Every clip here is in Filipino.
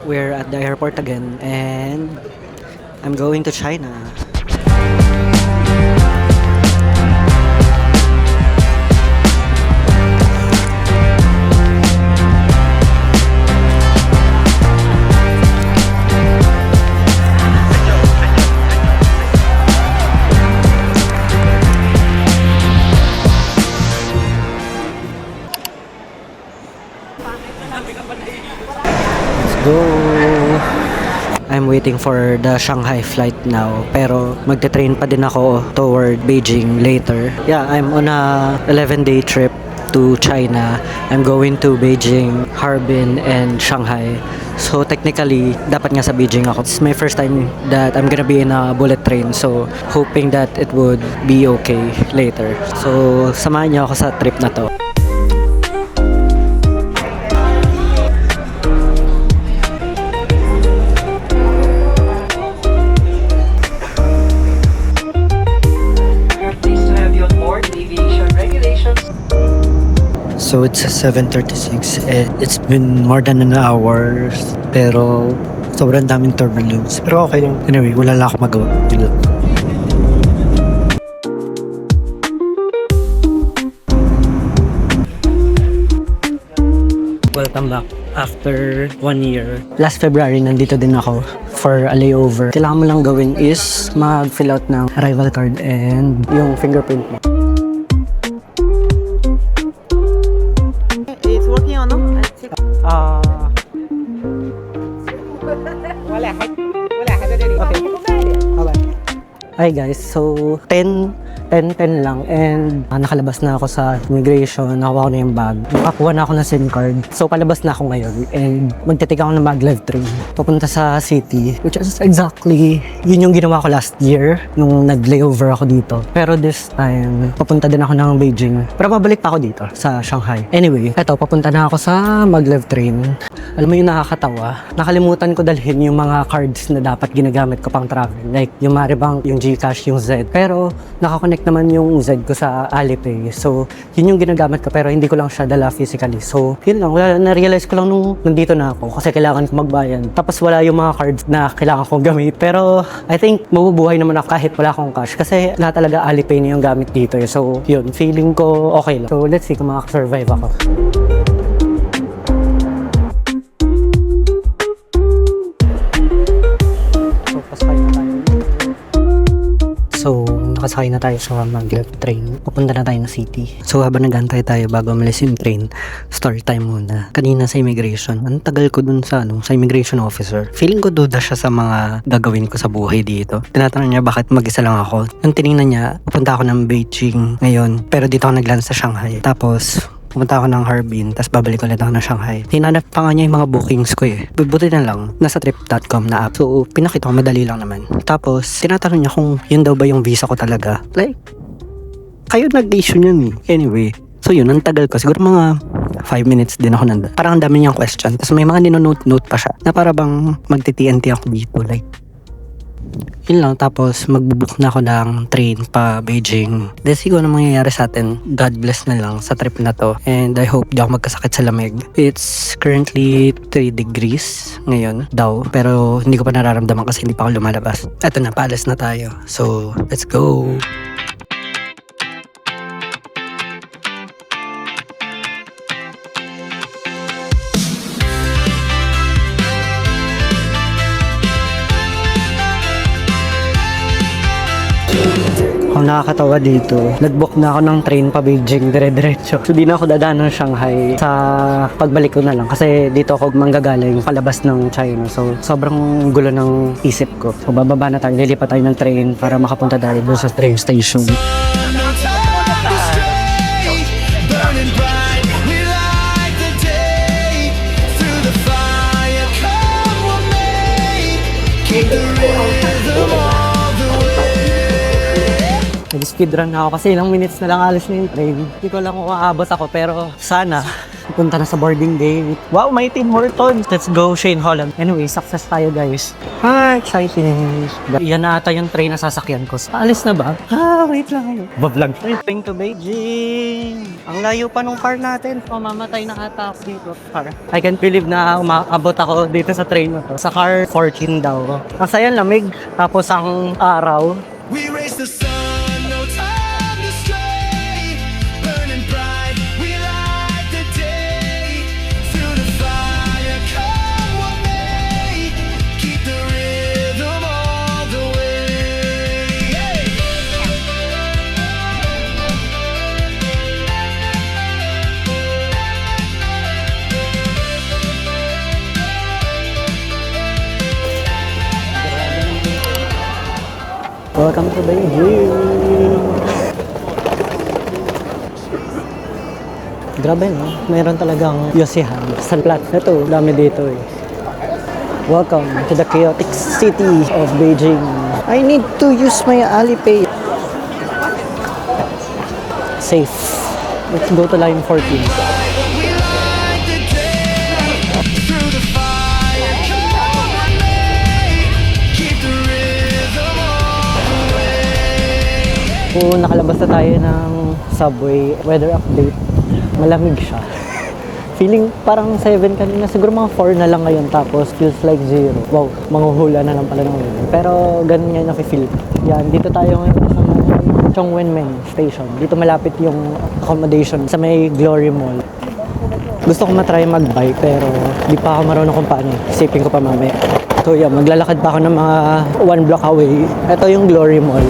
we're at the airport again and I'm going to China. Go! I'm waiting for the Shanghai flight now, pero magte-train pa din ako toward Beijing later. Yeah, I'm on a 11-day trip to China. I'm going to Beijing, Harbin, and Shanghai. So technically, dapat nga sa Beijing ako. It's my first time that I'm gonna be in a bullet train, so hoping that it would be okay later. So samahan niyo ako sa trip na to. So it's 7:36 and it's been more than an hour, pero sobrang daming turbulence. Pero okay lang. Anyway, wala lang ako magawa. Yun lang. Welcome back after 1 year. Last February, nandito din ako for a layover. Kailangan mo lang gawin is mag-fill out ng arrival card and yung fingerprint mo. Hi guys, so 10 lang and nakalabas na ako sa immigration, nakuha ko na yung bag. Nakakuha na ako ng SIM card. So palabas na ako ngayon and magte-take ako ng maglev train papunta sa city, which is exactly yun yung ginawa ko last year nung nag-layover ako dito. Pero this time, papunta din ako ng Beijing. Pero pabalik pa ako dito sa Shanghai. Anyway, eto, papunta na ako sa maglev train. Alam mo yung nakakatawa? Nakalimutan ko dalhin yung mga cards na dapat ginagamit ko pang travel. Like yung Maribank, yung GCash, yung Z. Pero nakakonect naman yung Z ko sa Alipay. So, yun yung ginagamit ko pero hindi ko lang siya dala physically. So, yun lang. Na-realize ko lang nung nandito na ako kasi kailangan ko magbayan. Tapos wala yung mga cards na kailangan kong gamit. Pero, I think mabubuhay naman ako kahit wala akong cash. Kasi lahat talaga Alipay na yung gamit dito. So, yun. Feeling ko okay lang. So, let's see kung makaka-survive ako. So, nakasakay na tayo sa maglev train. Pupunta na tayo ng city. So, habang nag-antay tayo bago umalis yung train, story time muna. Kanina sa immigration, ang tagal ko dun sa immigration officer. Feeling ko duda siya sa mga gagawin ko sa buhay dito. Tinatanong niya bakit mag-isa lang ako. Nung tinignan niya, pupunta ako ng Beijing ngayon, pero dito ako nag-land sa Shanghai. Tapos, pumunta ako ng Harbin, tapos babalik ulit ako ng Shanghai. Hinanap pa nga niya yung mga bookings ko eh. Buti na lang, nasa trip.com na app. So, pinakita ko, madali lang naman. Tapos, tinatanong niya kung yun daw ba yung visa ko talaga. Like, kayo nag-issue niyan eh. Anyway, so yun, ang tagal ko. Siguro mga 5 minutes din ako nandun. Parang ang dami niyang question. Tapos may mga ninonote-note pa siya na para bang magti-TNT ako dito. Like, yun lang, tapos magbubook na ako ng train pa Beijing. Then siguro na mangyayari sa atin, God bless na lang sa trip na to. And I hope di ako magkasakit sa lamig. It's currently 3 degrees ngayon daw. Pero hindi ko pa nararamdaman kasi hindi pa ako lumalabas. Eto na, paalis na tayo. So, let's go! Ang nakakatawa dito, nag-book na ako ng train pa Beijing, dire-diretso. So di na ako dadaan ng Shanghai sa pagbalik ko na lang kasi dito ako manggagaling palabas ng China. So sobrang gulo ng isip ko. So bababa na tayo, lilipat tayo ng train para makapunta tayo doon sa train station. Nag-speedrun na ako kasi ilang minutes na lang alis na yung train. Hindi ko lang kung aabot ako pero sana Punta na sa boarding gate. Wow, may Tim Hortons. Let's go, Shane Holland. Anyway, success tayo, guys. Exciting. Yan na ata yung train na sasakyan ko. Alis na ba? Wait lang kayo. Bablog. Going to Beijing. Ang layo pa nung car natin. Mamamatay na ata ako dito. Car. I can't believe na umaabot ako dito sa train na to. Sa car 14 daw. Kasi yan, lamig. Tapos ang araw. We raise the sun, no time to stray. Burning bright, we light the day. Through the fire, come what may. Keep the rhythm all the way. Welcome to Beijing! Grabe, no? Meron talagang Yosihan. Sa plat na to, dami dito eh. Welcome to the chaotic city of Beijing. I need to use my Alipay. Safe. Let's go to line 14. We light the day. Through the fire, come what may. Keep the rhythm all the way. Kung nakalabas na tayo ng subway, weather update, malamig siya. Feeling parang 7 kanina, siguro mga 4 na lang ngayon tapos feels like 0. Wow, manghuhula na lang pala ng weather. Pero ganun nga yung nafe-feel. Yan, dito tayo ngayon sa Chongwenmen Station. Dito malapit yung accommodation sa may Glory Mall. Gusto ko matry mag-bike pero di pa ako marunong kung paano. Isipin ko pa mamaya. So yeah, maglalakad pa ako ng mga 1 block away. Ito yung Glory Mall.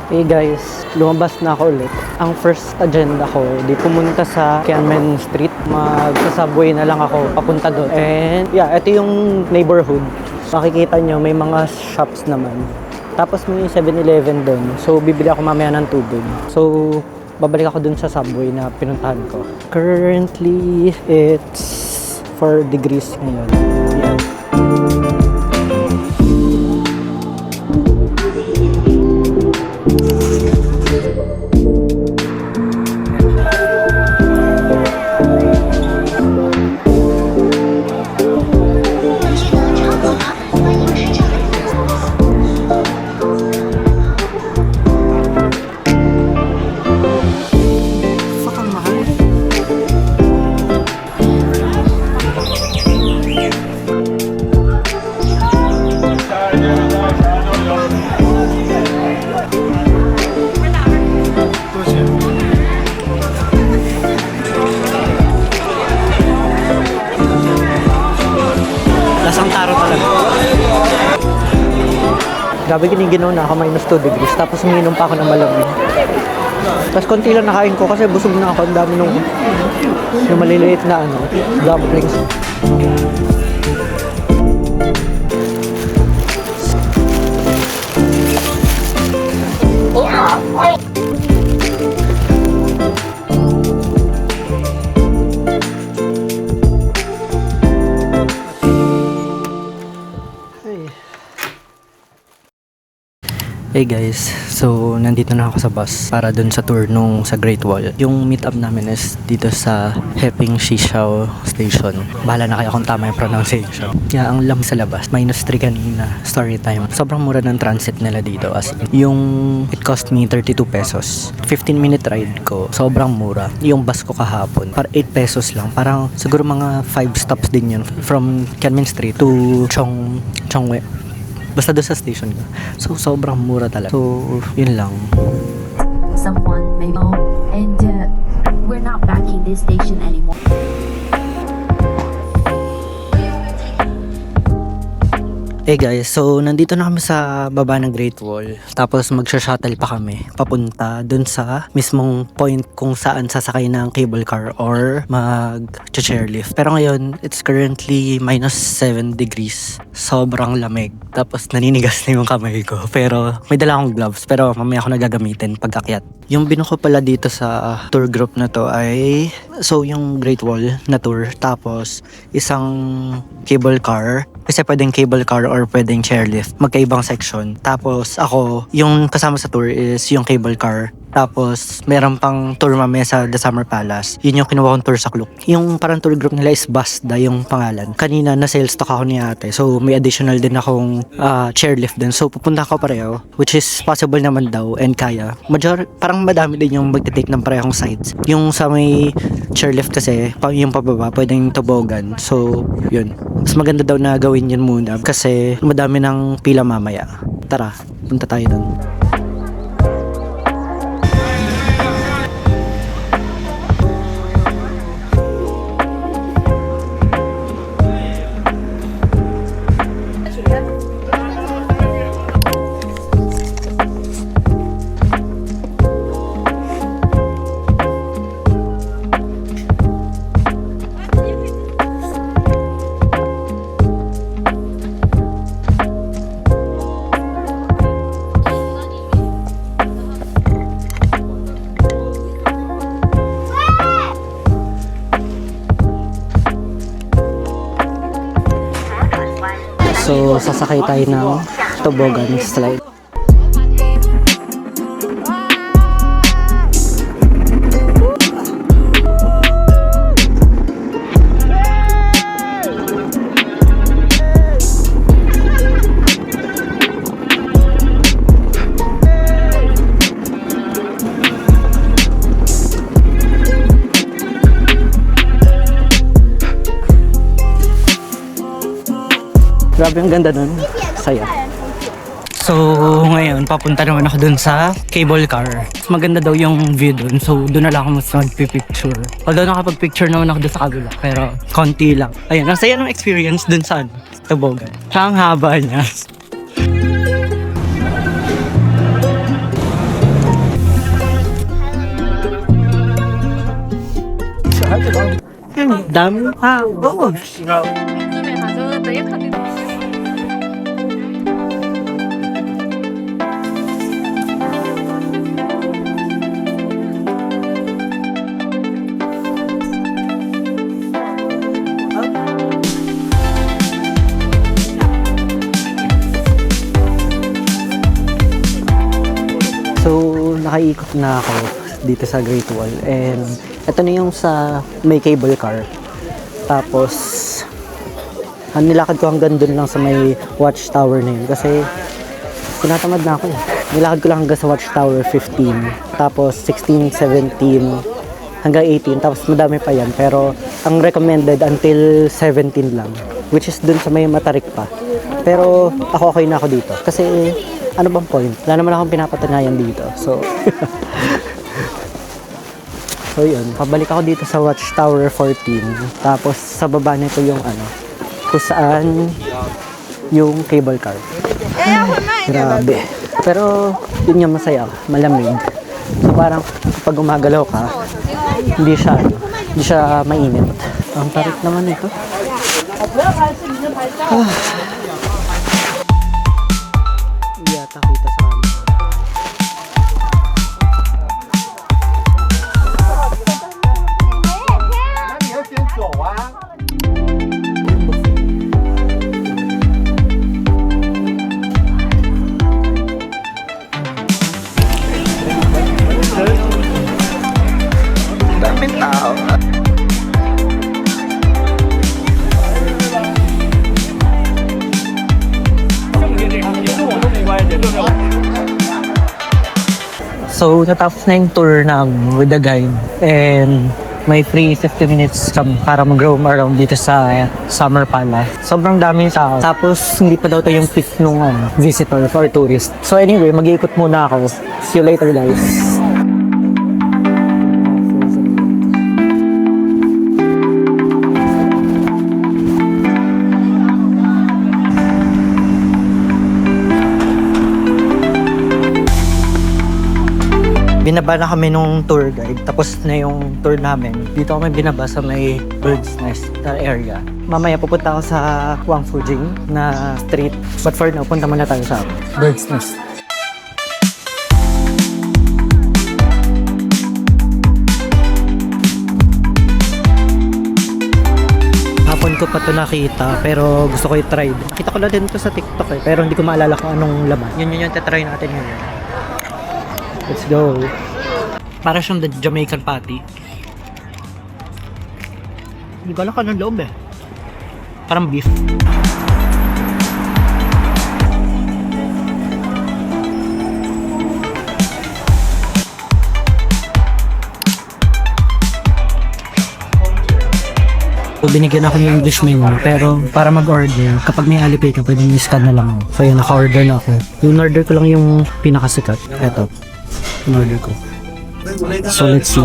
Hey guys, lumabas na ako ulit. Ang first agenda ko, di pumunta sa Tiananmen Street. Magsa-subway na lang ako papunta doon. And yeah, ito yung neighborhood. Makikita nyo, may mga shops naman. Tapos may 7-Eleven doon. So, bibili ako mamaya ng tubig. So, babalik ako doon sa subway na pinuntahan ko. Currently, it's 4 degrees ngayon. Yeah. Lasang taro talaga. Grabe, giniginaw na ako, minus 2 degrees. Tapos umiinom pa ako ng malamig. Tapos konti lang nakain ko kasi busog na ako. Ang dami nung yung maliliit na dumplings. Hey guys, so nandito na ako sa bus para dun sa tour nung sa Great Wall. Yung meet up namin is dito sa Heping Shishao Station. Bahala na kayo kung tama yung pronunciation. Yeah, ang lam sa labas. Minus 3 kanina. Story time. Sobrang mura ng transit nila dito. As yung it cost me 32 pesos. 15-minute ride ko. Sobrang mura. Yung bus ko kahapon, para 8 pesos lang. Parang siguro mga 5 stops din yun. From Tiananmen Street to Chongwe. Basta doon sa station ko. So, sobrang mura talaga. So, yun lang. Someone may know, and we're not back in this station anymore. Hey guys, so nandito na kami sa baba ng Great Wall. Tapos magsha-shuttle pa kami papunta dun sa mismong point kung saan sasakay ng cable car or mag-chairlift. Pero ngayon, it's currently minus 7 degrees. Sobrang lamig. Tapos naninigas na yung kamay ko. Pero may dala akong gloves. Pero mamaya ako nagagamitin pag-akyat. Yung binuko pala dito sa tour group na to ay yung Great Wall na tour. Tapos isang cable car. Kasi pwedeng cable car or pwedeng chairlift. Magkaibang section. Tapos ako, yung kasama sa tour is yung cable car. Tapos meron pang tour mamaya sa The Summer Palace. Yun yung kinuha kong tour sa Klook. Yung parang tour group nila is Basda yung pangalan. Kanina na sales talk ako ni ate. So may additional din akong chairlift din. So pupunta ako pareho. Which is possible naman daw and kaya. Parang madami din yung magte-take ng parehong sides. Yung sa may chairlift kasi, yung pababa, pwedeng tobogan. So yun. Mas maganda daw na gawin yun muna kasi madami ng pila mamaya. Tara, punta tayo dun. So, sasakay tayo ng tobogan slide. Grabe ang ganda nun. Saya. So, ngayon, papunta naman ako dun sa cable car. Maganda daw yung view dun. So, dun na lang ako mas magpipicture. Although nakapag-picture naman ako dun sa kabila. Pero, konti lang. Ayun, ang saya ng experience dun sa tobogan. Ang haba niya. Dami haba. So, nakaikot na ako dito sa Great Wall and ito na yung sa may cable car. Tapos, nilakad ko hanggang dun lang sa may watchtower na yun kasi tinatamad na ako eh. Nilakad ko lang hanggang sa watchtower 15, tapos 16, 17, hanggang 18, tapos madami pa yan. Pero, ang recommended until 17 lang, which is dun sa may Matarik pa. Pero, ako okay na ako dito kasi ano bang point? Wala naman akong pinapatunayan dito. So, so yun. Pabalik ako dito sa Watchtower 14. Tapos sa baba nito yung kung saan yung cable car. Grabe. Pero yun yung masaya. Malamig. So parang kapag gumagalaw ka, hindi siya mainit. Ang tarik naman ito. Yata kita sa amin. Daming tao. So, natapos na yung tour namin with the guide and may free 50 minutes kami para mag-roam around dito sa Summer Palace. Sobrang daming tao. Tapos, hindi pa daw ito yung peak nung visitor or tourist. So anyway, mag-iikot muna ako. See you later guys. binaba na kami nung tour guide. Tapos na yung tour namin. Dito kami binaba sa may Bird's Nest na area. Mamaya pupunta ako sa Wang Fujing na street. But for now, punta muna tayo sa Bird's Nest. Hapon ko pa to nakita, pero gusto ko i-try. Nakita ko na din to sa TikTok eh, pero hindi ko maalala kung anong laman. Yun yung tatry natin ngayon. Let's go. Para siyang the Jamaican patty. Hindi ko alam kung anong loob eh. Parang beef. So, binigyan ako ng English menu, pero para mag-order, kapag may Alipay ka, pwede i-scan na lang ako. So yun, naka-order na ako. Yung order ko lang yung pinakasikat. Eto, yung order ko. So let's see.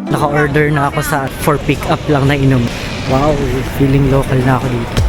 Naka-order na ako sa for pick up lang na inom. Wow, feeling local na ako dito.